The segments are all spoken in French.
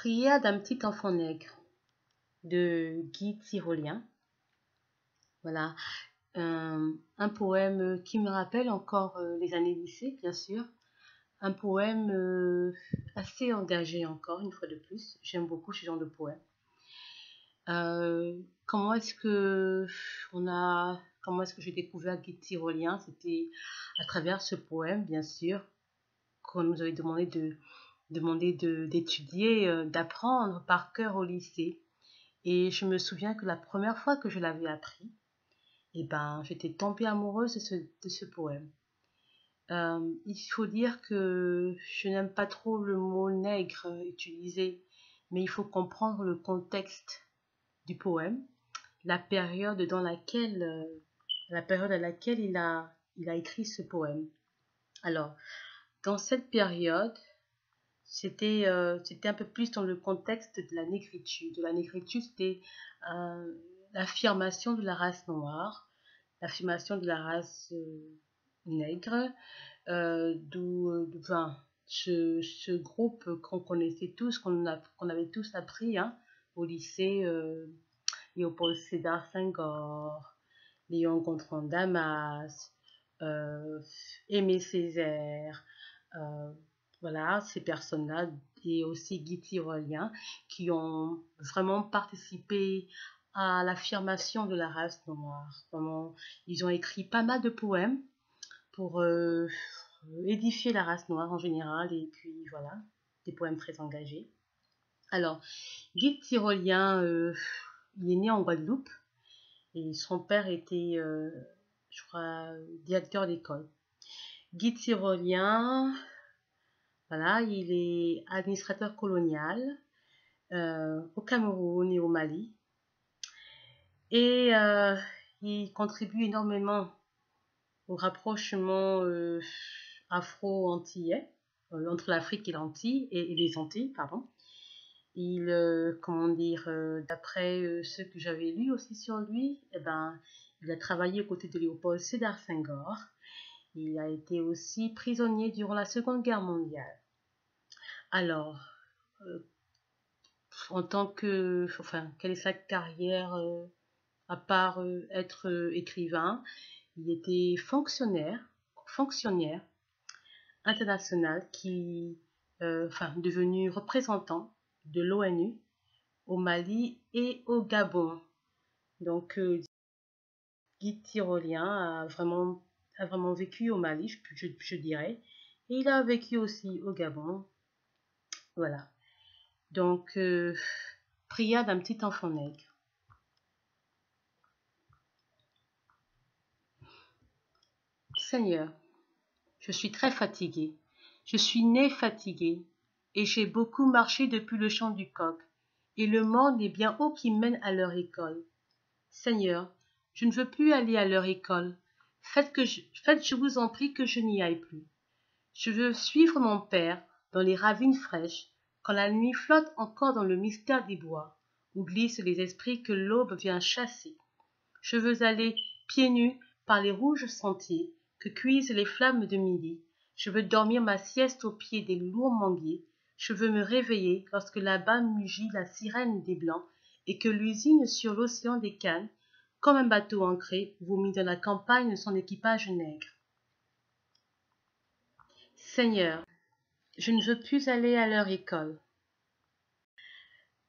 Prière d'un petit enfant nègre de Guy Tyrolien. Voilà, un poème qui me rappelle encore les années lycée, bien sûr. Un poème assez engagé encore, une fois de plus. J'aime beaucoup ce genre de poème. Comment est-ce que j'ai découvert Guy Tyrolien? C'était à travers ce poème, bien sûr, qu'on nous avait demandé d'étudier, d'apprendre par cœur au lycée. Et je me souviens que la première fois que je l'avais appris, j'étais tombée amoureuse de ce poème. Il faut dire que je n'aime pas trop le mot nègre utilisé, mais il faut comprendre le contexte du poème, la période à laquelle il a écrit ce poème. Alors, dans cette période, c'était un peu plus dans le contexte de la négritude. La négritude, c'était l'affirmation de la race noire, l'affirmation de la race nègre, ce groupe qu'on connaissait tous, qu'on avait tous appris au lycée, Léopold Sédar Senghor, Léon Gontran Damas, Aimé Césaire, voilà, ces personnes-là, et aussi Guy Tyrolien, qui ont vraiment participé à l'affirmation de la race noire. Vraiment, ils ont écrit pas mal de poèmes pour édifier la race noire en général, et puis voilà, des poèmes très engagés. Alors, Guy Tyrolien, il est né en Guadeloupe, et son père était, je crois, directeur d'école. Guy Tyrolien, voilà, il est administrateur colonial au Cameroun et au Mali. Et il contribue énormément au rapprochement afro-antillais, entre l'Afrique et l'Antilles, et les Antilles, pardon. Il, d'après ce que j'avais lu aussi sur lui, il a travaillé aux côtés de Léopold Sédar Senghor. Il a été aussi prisonnier durant la Seconde Guerre mondiale. Alors, quelle est sa carrière à part être écrivain? Il était fonctionnaire international devenu représentant de l'ONU au Mali et au Gabon. Donc, Guy Tyrolien a vraiment vécu au Mali, je dirais, et il a vécu aussi au Gabon. Voilà. Donc, prière d'un petit enfant nègre. Seigneur, je suis très fatiguée. Je suis née fatiguée, et j'ai beaucoup marché depuis le champ du coq, et le monde est bien haut qui mène à leur école. Seigneur, je ne veux plus aller à leur école. Faites, je vous en prie, que je n'y aille plus. Je veux suivre mon père dans les ravines fraîches, quand la nuit flotte encore dans le mystère des bois, où glissent les esprits que l'aube vient chasser. Je veux aller pieds nus par les rouges sentiers que cuisent les flammes de midi. Je veux dormir ma sieste au pied des lourds manguiers. Je veux me réveiller lorsque là-bas mugit la sirène des blancs et que l'usine sur l'océan des Cannes, comme un bateau ancré, vomit dans la campagne son équipage nègre. Seigneur, je ne veux plus aller à leur école.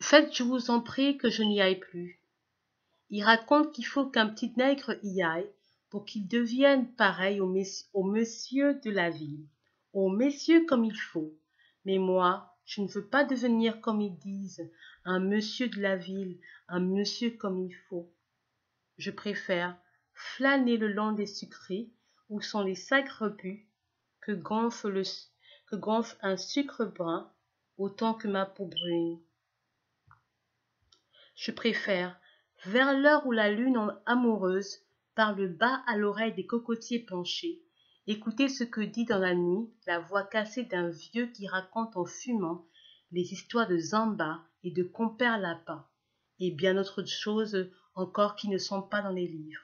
Faites, je vous en prie, que je n'y aille plus. Ils racontent qu'il faut qu'un petit nègre y aille pour qu'il devienne pareil aux messieurs de la ville, aux messieurs comme il faut. Mais moi, je ne veux pas devenir comme ils disent, un monsieur de la ville, un monsieur comme il faut. Je préfère flâner le long des sucreries où sont les sacs repus que gonfle un sucre brun autant que ma peau brune. Je préfère, vers l'heure où la lune amoureuse parle bas à l'oreille des cocotiers penchés, écouter ce que dit dans la nuit la voix cassée d'un vieux qui raconte en fumant les histoires de Zamba et de compère Lapin, et bien d'autres choses encore qui ne sont pas dans les livres.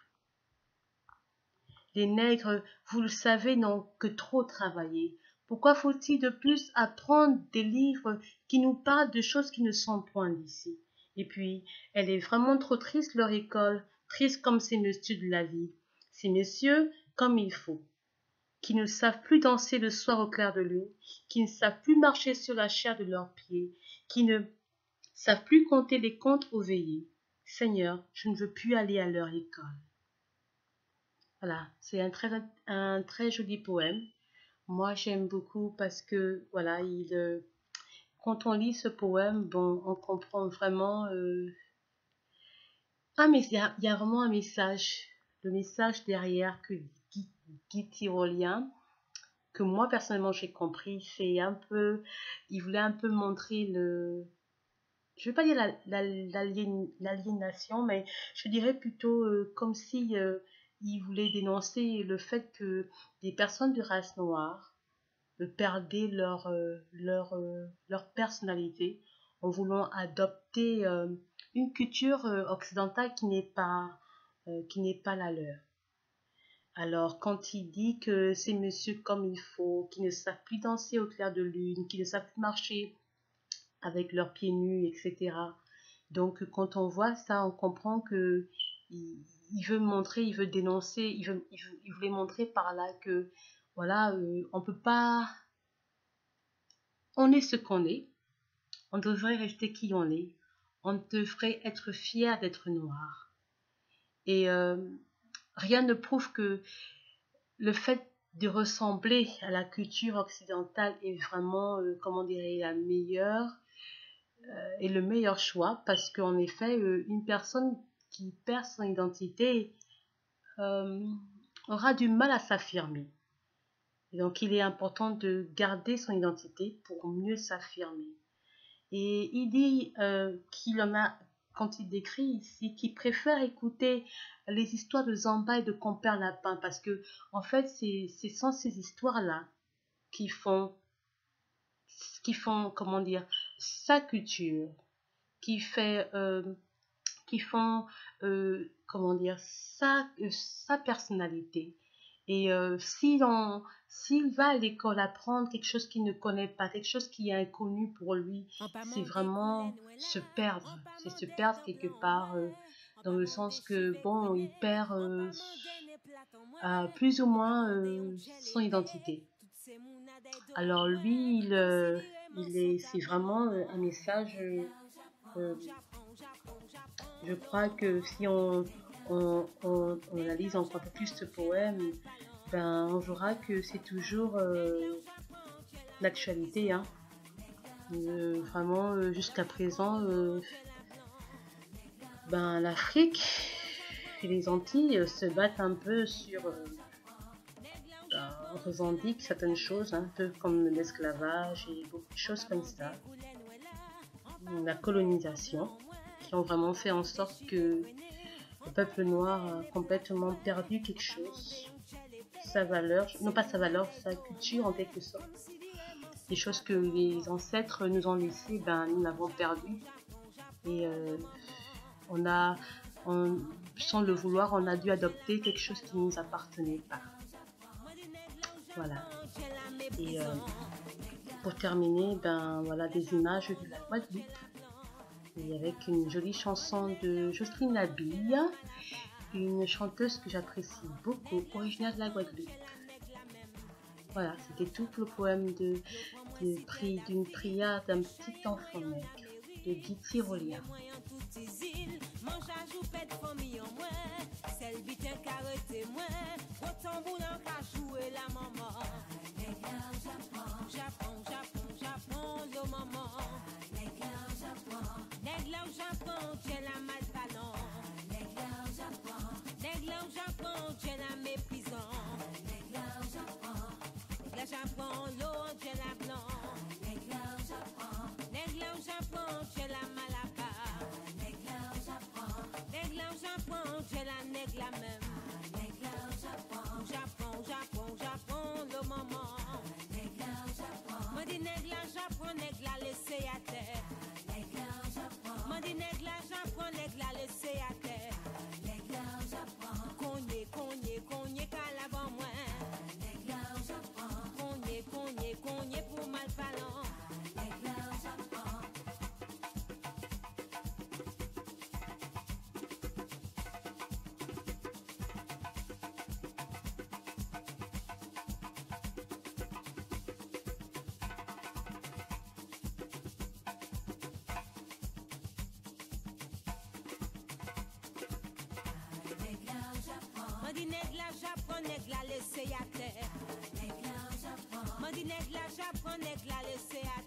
Les nègres, vous le savez, n'ont que trop travaillé Pourquoi faut-il de plus apprendre des livres qui nous parlent de choses qui ne sont point d'ici? Et puis, elle est vraiment trop triste, leur école, triste comme ces messieurs de la vie. Ces messieurs comme il faut, qui ne savent plus danser le soir au clair de lune, qui ne savent plus marcher sur la chair de leurs pieds, qui ne savent plus compter les comptes aux veillées. Seigneur, je ne veux plus aller à leur école. Voilà, c'est un très joli poème. Moi, j'aime beaucoup parce que, voilà, quand on lit ce poème, bon, on comprend vraiment. Ah, mais il y a vraiment un message. Le message derrière que Guy Tyrolien, que moi personnellement j'ai compris, c'est un peu. Il voulait un peu montrer le. Je ne vais pas dire l'aliénation, mais je dirais plutôt comme si il voulait dénoncer le fait que des personnes de race noire perdaient leur personnalité en voulant adopter une culture occidentale qui n'est pas la leur. Alors, quand il dit que ces messieurs comme il faut, qui ne savent plus danser au clair de lune, qui ne savent plus marcher avec leurs pieds nus, etc. Donc, quand on voit ça, on comprend que il veut montrer, il veut dénoncer, il voulait montrer par là que, voilà, on peut pas, on est ce qu'on est, on devrait rester qui on devrait être fier d'être noir. Et rien ne prouve que le fait de ressembler à la culture occidentale est vraiment, comment dirais, la meilleure et le meilleur choix parce qu'en effet, une personne qui perd son identité euh, aura du mal à s'affirmer. Et donc, il est important de garder son identité pour mieux s'affirmer. Et il dit qu'il en a, quand il décrit ici, qu'il préfère écouter les histoires de Zamba et de Compère Lapin parce que, en fait, ce sont ces histoires-là qui font, comment dire, sa culture, qui font, comment dire, sa personnalité. Et s'il va à l'école apprendre quelque chose qu'il ne connaît pas, quelque chose qui est inconnu pour lui, c'est vraiment se perdre. C'est se perdre quelque part, dans le sens que, bon, il perd plus ou moins son identité. Alors lui, c'est vraiment un message. Euh, je crois que si on analyse encore un peu plus ce poème, ben, on verra que c'est toujours l'actualité. Hein. Vraiment, jusqu'à présent, ben, l'Afrique et les Antilles se battent un peu sur. Ben, on revendique certaines choses, un peu comme l'esclavage et beaucoup de choses comme ça. La colonisation, qui ont vraiment fait en sorte que le peuple noir a complètement perdu quelque chose, sa valeur, non pas sa valeur, sa culture en quelque sorte. Des choses que les ancêtres nous ont laissées, ben, nous l'avons perdu. Et sans le vouloir, on a dû adopter quelque chose qui ne nous appartenait pas. Voilà. Et pour terminer, ben, voilà des images de la Guadeloupe. Et avec une jolie chanson de Jocelyne Labille, une chanteuse que j'apprécie beaucoup, originaire de la Guadeloupe. Voilà, c'était tout pour le poème d'une prière d'un petit enfant maigre, de Guy Tyrolien. Japon, l'eau, j'ai la blanc. Nègre au Japon. Nègre au Japon, j'ai la malaka. Nègre au Japon. Nègre au Japon, j'ai la nègre la même. Nègre au Japon. Japon, Japon, Japon, le moment. Nègre au Japon. Moi dis nègre au Japon, nègre la laissé à terre. Nègre au Japon. Moi dis nègre au Japon, nègre la laissé à terre. Nègre au Japon. Cogné, cogné, cogné, qu'à l'avant moi. Nègre au Japon. Cogné, cogné, Mandi nèg la j'apprends nèg la laisser à terre. Nèg la j'apprends. Mandi nèg la j'apprends nèg la laisser à